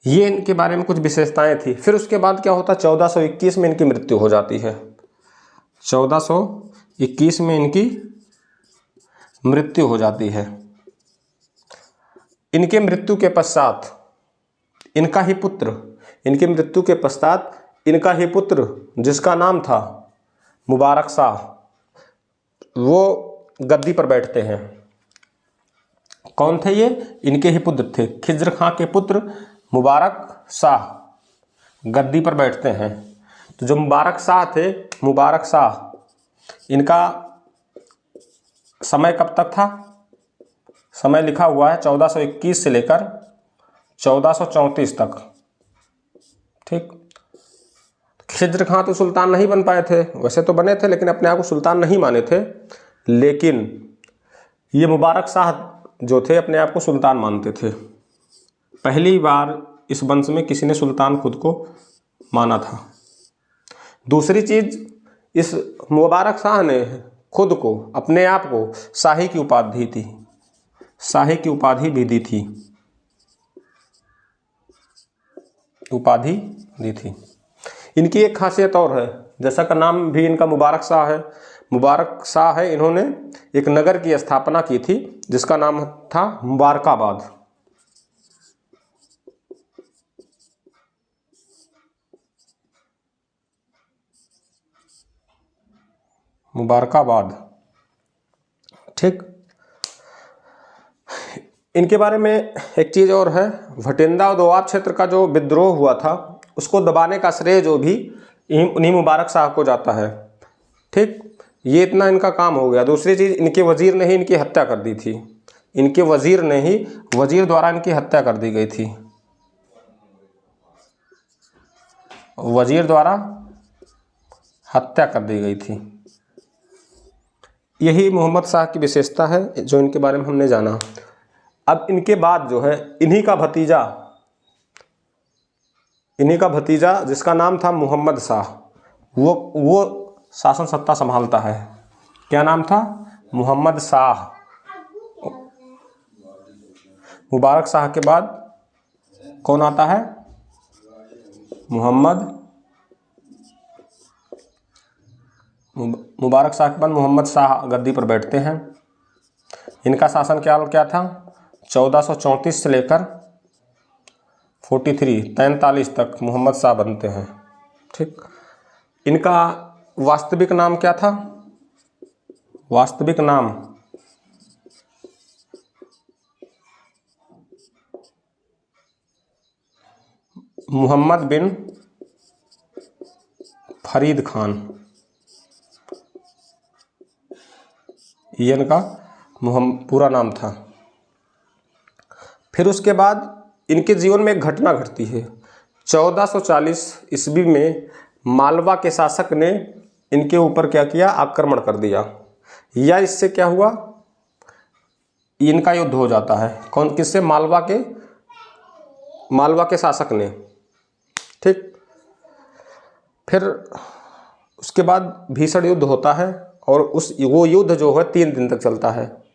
ये इनके बारे में कुछ विशेषताएं थी। फिर उसके बाद क्या होता, 1421 में इनकी मृत्यु हो जाती है। 1421 में इनकी मृत्यु हो जाती है। इनके मृत्यु के पश्चात इनका ही पुत्र जिसका नाम था मुबारक शाह, वो गद्दी पर बैठते हैं। कौन थे ये? इनके ही पुत्र थे। खिज्र खां के पुत्र मुबारक शाह गद्दी पर बैठते हैं। तो जो मुबारक शाह इनका समय कब तक था? समय लिखा हुआ है 1421 से लेकर 1434 तक। ठीक, खिज्र खां तो सुल्तान नहीं बन पाए थे, वैसे तो बने थे लेकिन अपने आप को सुल्तान नहीं माने थे। लेकिन ये मुबारक शाह जो थे अपने आप को सुल्तान मानते थे। पहली बार इस वंश में किसी ने सुल्तान खुद को माना था। दूसरी चीज, इस मुबारक शाह ने खुद को, अपने आप को शाही की उपाधि दी थी, शाही की उपाधि भी दी थी, उपाधि दी थी। इनकी एक खासियत और है, जैसा का नाम भी इनका मुबारक शाह है, मुबारक शाह है, इन्होंने एक नगर की स्थापना की थी जिसका नाम था मुबारकाबाद। मुबारकाबाद, ठीक। इनके बारे में एक चीज़ और है, भटिंडा और दोआब क्षेत्र का जो विद्रोह हुआ था उसको दबाने का श्रेय जो भी इन्हीं मुबारक शाह को जाता है, ठीक। ये इतना इनका काम हो गया। दूसरी चीज़, इनके वजीर ने ही इनकी हत्या कर दी थी, इनके वजीर ने ही, वजीर द्वारा इनकी हत्या कर दी गई थी, वजीर द्वारा हत्या कर दी गई थी। यही मोहम्मद शाह की विशेषता है जो इनके बारे में हमने जाना। अब इनके बाद जो है इन्हीं का भतीजा जिसका नाम था मोहम्मद शाह, वो शासन सत्ता संभालता है। क्या नाम था? मोहम्मद शाह। मुबारक शाह के बाद कौन आता है? मुबारक शाह के बाद मोहम्मद शाह गद्दी पर बैठते हैं। इनका शासन क्या था? 1434 से लेकर 43 तक मोहम्मद शाह बनते हैं, ठीक। इनका वास्तविक नाम क्या था? वास्तविक नाम मोहम्मद बिन फरीद खान, ये इनका पूरा नाम था। फिर उसके बाद इनके जीवन में एक घटना घटती है। 1440 ईस्वी में मालवा के शासक ने इनके ऊपर क्या किया? आक्रमण कर दिया, या इससे क्या हुआ? इनका युद्ध हो जाता है। कौन? किससे? मालवा के शासक ने, ठीक। फिर उसके बाद भीषण युद्ध होता है और वो युद्ध जो है 3 दिन तक चलता है।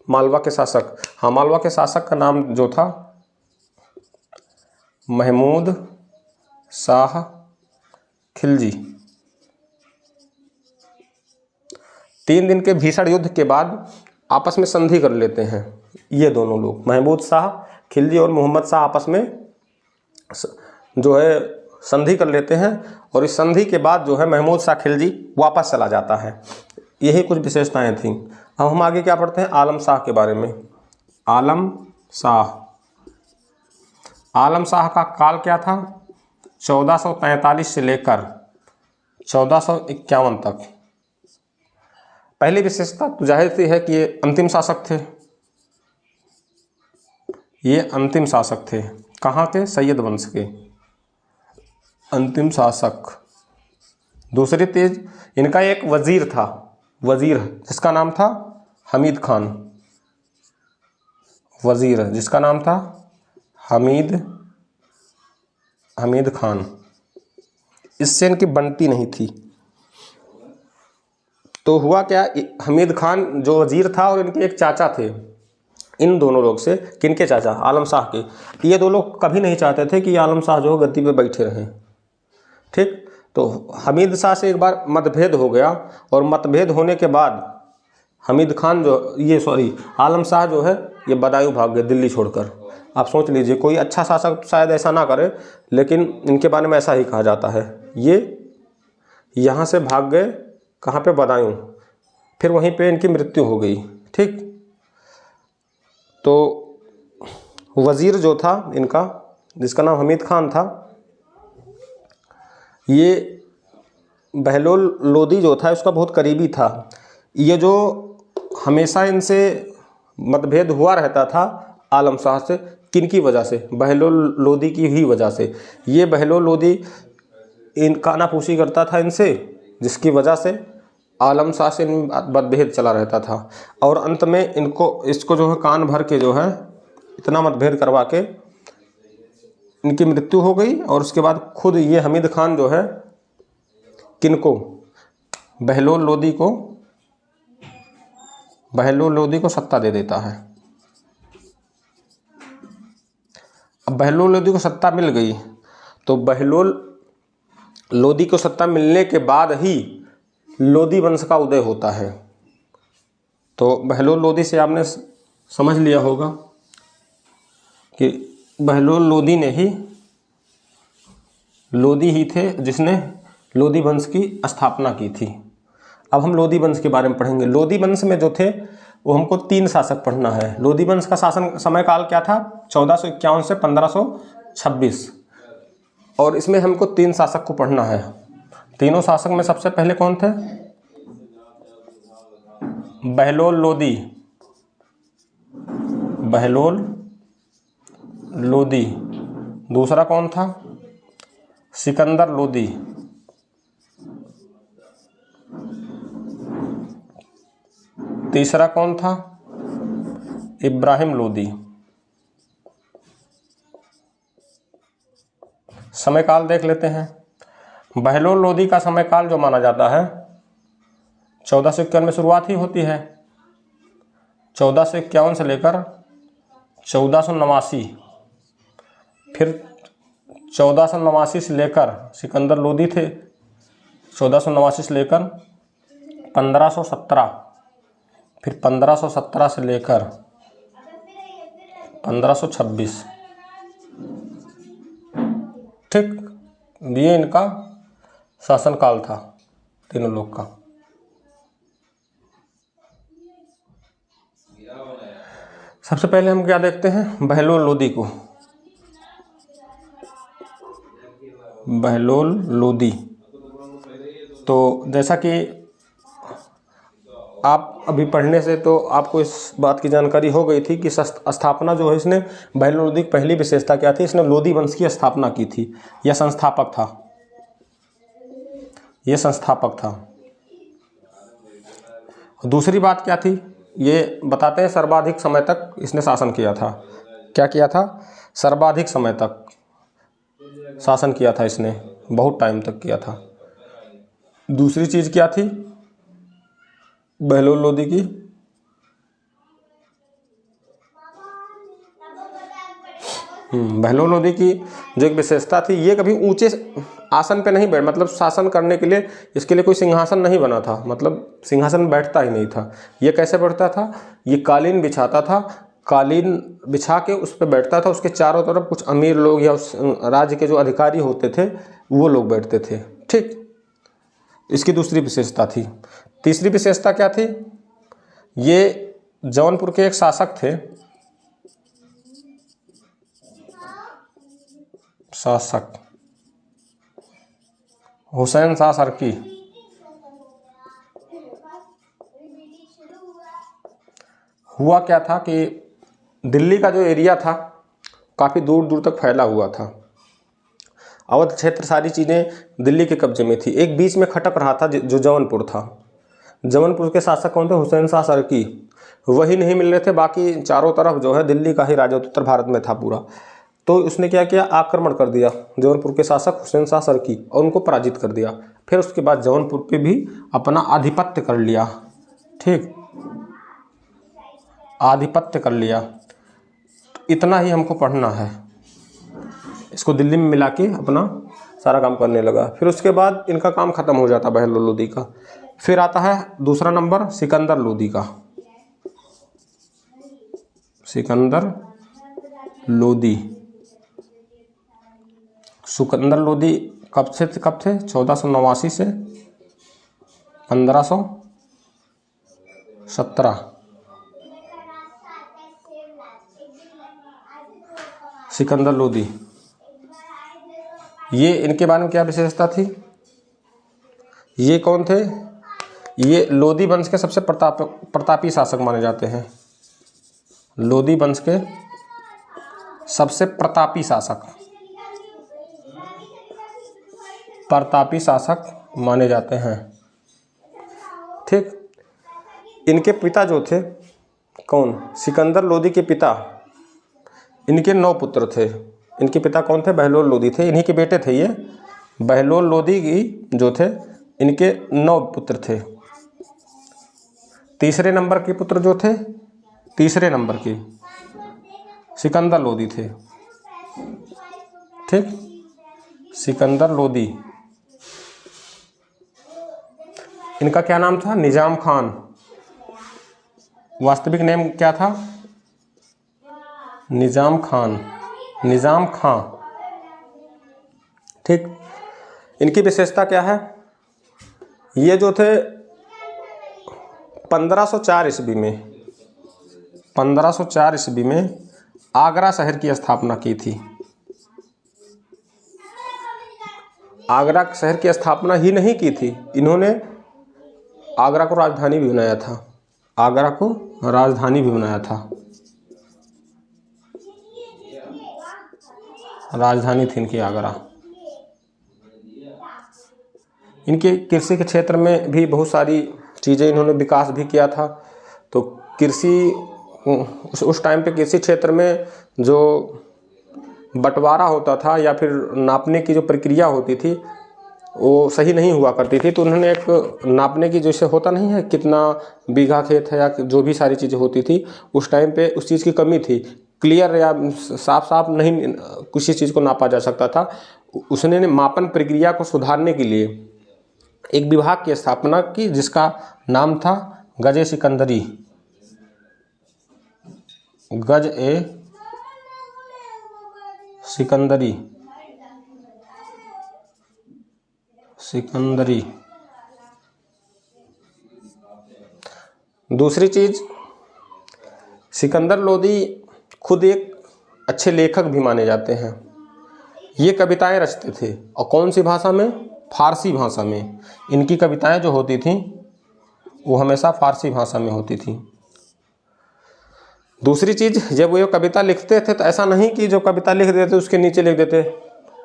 मालवा के शासक का नाम जो था महमूद शाह खिलजी। 3 दिन के भीषण युद्ध के बाद आपस में संधि कर लेते हैं ये दोनों लोग, महमूद शाह खिलजी और मोहम्मद शाह आपस में जो है संधि कर लेते हैं, और इस संधि के बाद जो है महमूद शाह खिलजी वापस चला जाता है। यही कुछ विशेषताएं थीं। अब हम आगे क्या पढ़ते हैं? आलम शाह के बारे में। आलम शाह का काल क्या था? 1443 से लेकर 1451 तक। पहली विशेषता तो जाहिर सी है कि ये अंतिम शासक थे। ये अंतिम शासक थे। कहाँ के? सैयद वंश के अंतिम शासक। दूसरी चीज, इनका एक वजीर था, जिसका नाम था हमीद खान। वजीर जिसका नाम था हमीद खान। इससे इनकी बनती नहीं थी। तो हुआ क्या? हमीद खान जो वजीर था और इनके एक चाचा थे, इन दोनों लोग से, किनके चाचा? आलम शाह के। ये दो लोग कभी नहीं चाहते थे कि आलम शाह जो गद्दी पे बैठे रहें, ठीक। तो हमीद शाह से एक बार मतभेद हो गया, और मतभेद होने के बाद आलम शाह जो है ये बदायूं भाग गए, दिल्ली छोड़कर। आप सोच लीजिए, कोई अच्छा शासक शायद ऐसा ना करे, लेकिन इनके बारे में ऐसा ही कहा जाता है। ये यहाँ से भाग गए, कहाँ पे? बदायूं। फिर वहीं पे इनकी मृत्यु हो गई, ठीक। तो वजीर जो था इनका, जिसका नाम हमीद खान था, ये बहलोल लोदी जो था उसका बहुत करीबी था। ये जो हमेशा इनसे मतभेद हुआ रहता था आलम शाह से, किनकी वजह से? बहलोल लोदी की ही वजह से। ये बहलोल लोदी इनका कानाफूसी करता था इनसे, जिसकी वजह से आलम शाह से मतभेद चला रहता था। और अंत में इसको जो है कान भर के जो है इतना मतभेद करवा के इनकी मृत्यु हो गई। और उसके बाद खुद ये हमीद खान जो है किनको? बहलोल लोदी को सत्ता दे देता है। अब बहलोल लोदी को सत्ता मिल गई तो बहलोल लोदी को सत्ता मिलने के बाद ही लोदी वंश का उदय होता है। तो बहलोल लोदी से आपने समझ लिया होगा कि बहलोल लोदी ही थे जिसने लोदी वंश की स्थापना की थी। अब हम लोदी वंश के बारे में पढ़ेंगे। लोदी वंश में जो थे वो हमको 3 शासक पढ़ना है। लोदी वंश का शासन समय काल क्या था? 1451 से 1526। और इसमें हमको 3 शासक को पढ़ना है। तीनों शासक में सबसे पहले कौन थे? बहलोल लोदी। दूसरा कौन था? सिकंदर लोदी। तीसरा कौन था? इब्राहिम लोदी। समय काल देख लेते हैं। बहलोल लोदी का समय काल जो माना जाता है 1451 में शुरुआत ही होती है। 1451 से लेकर 1489, फिर 1489 से लेकर सिकंदर लोदी थे, 1489 से लेकर 1517, फिर 1517 से लेकर 1526। ठीक, ये इनका शासनकाल था तीनों लोग का। सबसे पहले हम क्या देखते हैं? बहलोल लोदी को। बहलोल लोदी, तो जैसा कि आप अभी पढ़ने से तो आपको इस बात की जानकारी हो गई थी कि स्थापना जो है इसने, बहलोल लोदी की पहली विशेषता क्या थी? इसने लोदी वंश की स्थापना की थी। यह संस्थापक था। दूसरी बात क्या थी ये बताते हैं। सर्वाधिक समय तक इसने शासन किया था। क्या किया था? सर्वाधिक समय तक शासन किया था इसने, बहुत टाइम तक किया था। दूसरी चीज क्या थी बहलोल लोदी की? बहलोल लोदी की जो एक विशेषता थी, ये कभी ऊंचे आसन पे नहीं बैठ, मतलब शासन करने के लिए इसके लिए कोई सिंहासन नहीं बना था, मतलब सिंहासन में बैठता ही नहीं था। ये कैसे बैठता था? ये कालीन बिछाता था, कालीन बिछा के उस पर बैठता था। उसके चारों तरफ कुछ अमीर लोग या उस राज्य के जो अधिकारी होते थे वो लोग बैठते थे। ठीक, इसकी दूसरी विशेषता थी। तीसरी विशेषता क्या थी? ये जौनपुर के एक शासक थे, हुसैन शाह सरकी। हुआ क्या था कि दिल्ली का जो एरिया था काफ़ी दूर दूर तक फैला हुआ था। अवध क्षेत्र सारी चीज़ें दिल्ली के कब्जे में थी। एक बीच में खटक रहा था जो जौनपुर था। जौनपुर के शासक कौन थे? हुसैन शाह सरकी। वही नहीं मिल रहे थे, बाकी चारों तरफ जो है दिल्ली का ही राज उत्तर भारत में था पूरा। तो उसने क्या किया? आक्रमण कर दिया जौनपुर के शासक हुसैन शाह सरकी और उनको पराजित कर दिया। फिर उसके बाद जौनपुर पे भी अपना आधिपत्य कर लिया। ठीक, आधिपत्य कर लिया। इतना ही हमको पढ़ना है। इसको दिल्ली में मिला के अपना सारा काम करने लगा। फिर उसके बाद इनका काम खत्म हो जाता बहलोल लोदी का। फिर आता है दूसरा नंबर सिकंदर लोदी का। सिकंदर लोदी कब थे? 1489 से 1517। सिकंदर लोदी, ये इनके बारे में क्या विशेषता थी? ये कौन थे? ये लोदी वंश के सबसे प्रतापी शासक माने जाते हैं। लोदी वंश के सबसे प्रतापी शासक माने जाते हैं। ठीक, इनके पिता जो थे कौन? सिकंदर लोदी के पिता, इनके 9 पुत्र थे। इनके पिता कौन थे? बहलोल लोदी थे। इन्हीं के बेटे थे ये। बहलोल लोदी की जो थे इनके 9 पुत्र थे। तीसरे नंबर के पुत्र जो थे, तीसरे नंबर के सिकंदर लोदी थे। ठीक, सिकंदर लोदी। इनका क्या नाम था? निजाम खान। वास्तविक नेम क्या था? निजाम खान, निजाम खां। ठीक, इनकी विशेषता क्या है? ये जो थे 1504 ईस्वी में, 1504 ईस्वी में आगरा शहर की स्थापना की थी। आगरा शहर की स्थापना ही नहीं की थी, इन्होंने आगरा को राजधानी भी बनाया था। आगरा को राजधानी भी बनाया था, राजधानी थी इनकी आगरा। इनके कृषि के क्षेत्र में भी बहुत सारी चीज़ें इन्होंने विकास भी किया था। तो कृषि उस टाइम पे कृषि क्षेत्र में जो बंटवारा होता था या फिर नापने की जो प्रक्रिया होती थी वो सही नहीं हुआ करती थी। तो उन्होंने एक नापने की, जैसे होता नहीं है कितना बीघा खेत है या जो भी सारी चीज़ें होती थी उस टाइम पे उस चीज़ की कमी थी, क्लियर या साफ साफ नहीं किसी चीज़ को नापा जा सकता था। उसने मापन प्रक्रिया को सुधारने के लिए एक विभाग की स्थापना की जिसका नाम था गज सिकंदरी। गज ए सिकंदरी, सिकंदरी। दूसरी चीज, सिकंदर लोदी खुद एक अच्छे लेखक भी माने जाते हैं। ये कविताएं रचते थे और कौन सी भाषा में? फारसी भाषा में। इनकी कविताएं जो होती थीं वो हमेशा फारसी भाषा में होती थी। दूसरी चीज, जब वो कविता लिखते थे तो ऐसा नहीं कि जो कविता लिख देते उसके नीचे लिख देते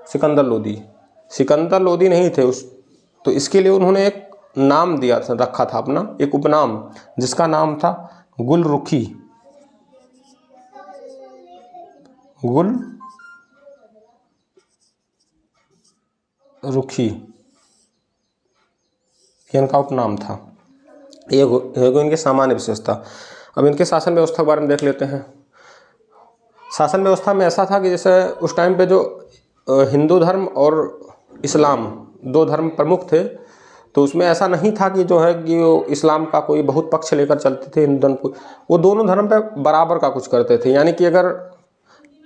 सिकंदर लोदी। सिकंदर लोदी नहीं थे तो इसके लिए उन्होंने एक नाम दिया था, रखा था अपना एक उपनाम, जिसका नाम था गुलरुखी। गुलरुखी ये इनका उपनाम था। ये इनके सामान्य विशेषता। अब इनके शासन व्यवस्था के बारे में देख लेते हैं। शासन व्यवस्था में ऐसा था कि जैसे उस टाइम पे जो हिंदू धर्म और इस्लाम 2 धर्म प्रमुख थे, तो उसमें ऐसा नहीं था कि जो है कि वो इस्लाम का कोई बहुत पक्ष लेकर चलते थे हिंदू धर्म को। वो दोनों धर्म पे बराबर का कुछ करते थे। यानी कि अगर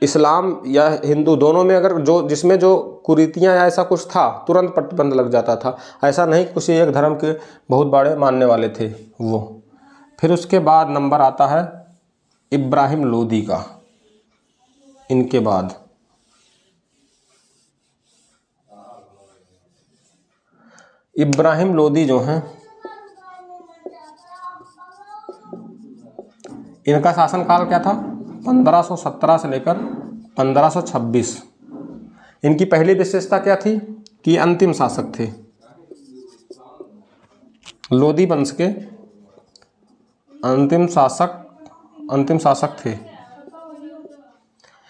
इस्लाम या हिंदू दोनों में अगर जिसमें जो कुरीतियाँ या ऐसा कुछ था तुरंत प्रतिबंध लग जाता था। ऐसा नहीं किसी एक धर्म के बहुत बड़े मानने वाले थे वो। फिर उसके बाद नंबर आता है इब्राहिम लोदी का। इनके बाद इब्राहिम लोदी जो हैं, इनका शासनकाल क्या था? 1517 से लेकर 1526। इनकी पहली विशेषता क्या थी कि अंतिम शासक थे। लोदी वंश के अंतिम शासक थे।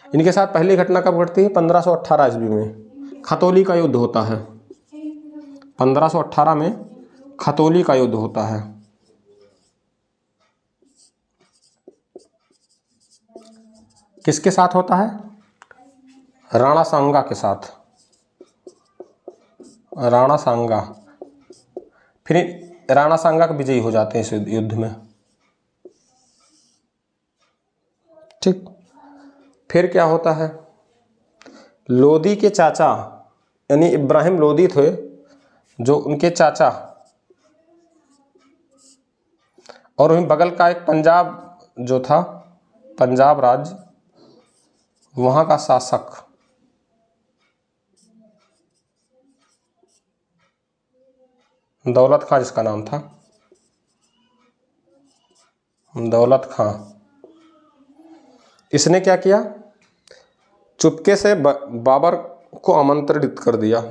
इनके साथ पहली घटना कब घटती है? 1518 ईस्वी में खतौली का युद्ध होता है। 1518 में खतौली का युद्ध होता है। किसके साथ होता है? राणा सांगा के साथ। राणा सांगा। फिर राणा सांगा का विजयी हो जाते हैं इस युद्ध में। ठीक, फिर क्या होता है? लोदी के चाचा यानी इब्राहिम लोदी थे, जो उनके चाचा और वहीं बगल का एक पंजाब जो था, पंजाब राज्य, वहाँ का शासक दौलत खां, जिसका नाम था दौलत खां, इसने क्या किया? चुपके से बाबर को आमंत्रित कर दिया,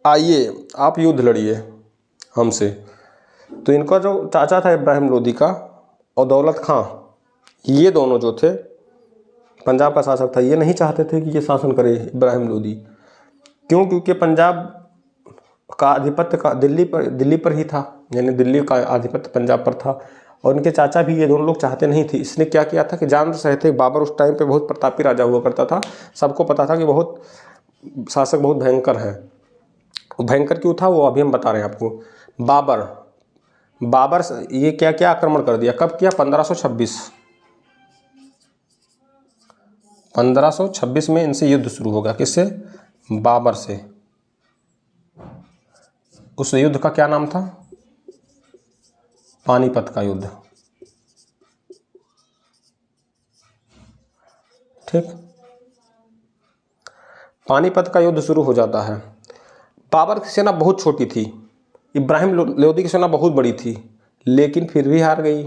आइए आप युद्ध लड़िए हमसे। तो इनका जो चाचा था इब्राहिम लोदी का और दौलत खां, ये दोनों जो थे, पंजाब का शासक था, ये नहीं चाहते थे कि ये शासन करे इब्राहिम लोदी। क्यों? क्योंकि पंजाब का आधिपत्य का दिल्ली पर ही था, यानी दिल्ली का आधिपत्य पंजाब पर था। और इनके चाचा भी, ये दोनों लोग चाहते नहीं थे। इसने क्या किया था कि जान रहे थे, बाबर उस टाइम पे बहुत प्रतापी राजा हुआ करता था, सबको पता था कि बहुत शासक बहुत भयंकर है। भयंकर क्यों था वो अभी हम बता रहे हैं आपको। बाबर ये क्या क्या आक्रमण कर दिया, कब किया? 1526 में इनसे युद्ध शुरू होगा। किससे? बाबर से। उस युद्ध का क्या नाम था? पानीपत का युद्ध। ठीक, पानीपत का युद्ध शुरू हो जाता है। बाबर की सेना बहुत छोटी थी, इब्राहिम लोदी की सेना बहुत बड़ी थी, लेकिन फिर भी हार गई।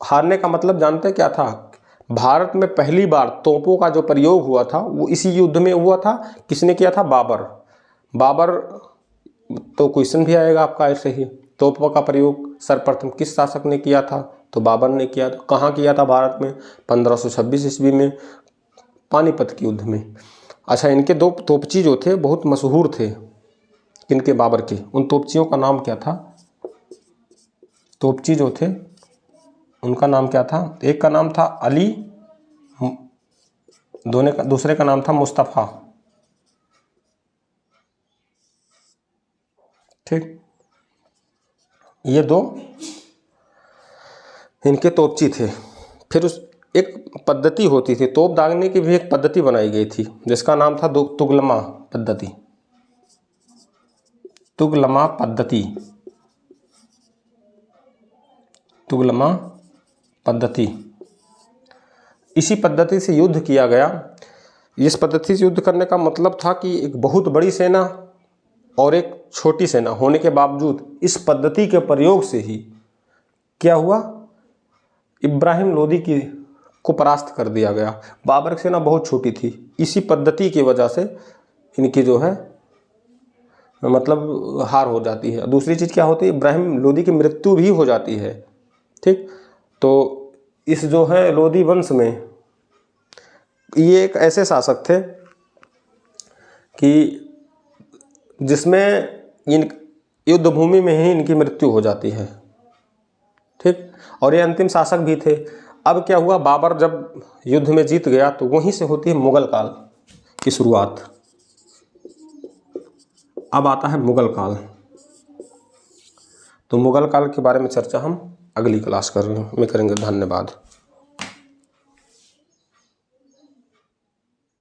हारने का मतलब जानते क्या था? भारत में पहली बार तोपों का जो प्रयोग हुआ था वो इसी युद्ध में हुआ था। किसने किया था? बाबर। तो क्वेश्चन भी आएगा आपका ऐसे ही, तोपों का प्रयोग सर्वप्रथम किस शासक ने किया था? तो बाबर ने किया। तो कहाँ किया था? भारत में 1526 ईस्वी में, पानीपत के युद्ध में। अच्छा, इनके दो तोपची जो थे बहुत मशहूर थे, इनके बाबर के। उन तोपचियों का नाम क्या था? तोपची जो थे उनका नाम क्या था? एक का नाम था अली, दूसरे का नाम था मुस्तफ़ा। ठीक, ये दो इनके तोपची थे। फिर उस एक पद्धति होती थी, तोप दागने की भी एक पद्धति बनाई गई थी, जिसका नाम था तुगलमा पद्धति। तुगलमा पद्धति, तुगलमा पद्धति। इसी पद्धति से युद्ध किया गया। इस पद्धति से युद्ध करने का मतलब था कि एक बहुत बड़ी सेना और एक छोटी सेना होने के बावजूद इस पद्धति के प्रयोग से ही क्या हुआ? इब्राहिम लोदी को परास्त कर दिया गया। बाबर की सेना बहुत छोटी थी, इसी पद्धति की वजह से इनकी जो है मतलब हार हो जाती है। दूसरी चीज़ क्या होती है? इब्राहिम लोदी की मृत्यु भी हो जाती है। ठीक, तो इस जो है लोदी वंश में ये एक ऐसे शासक थे कि जिसमें इन युद्ध भूमि में ही इनकी मृत्यु हो जाती है। ठीक, और ये अंतिम शासक भी थे। अब क्या हुआ? बाबर जब युद्ध में जीत गया तो वहीं से होती है मुगल काल की शुरुआत। अब आता है मुगल काल। तो मुगल काल के बारे में चर्चा हम अगली क्लास में करेंगे। धन्यवाद।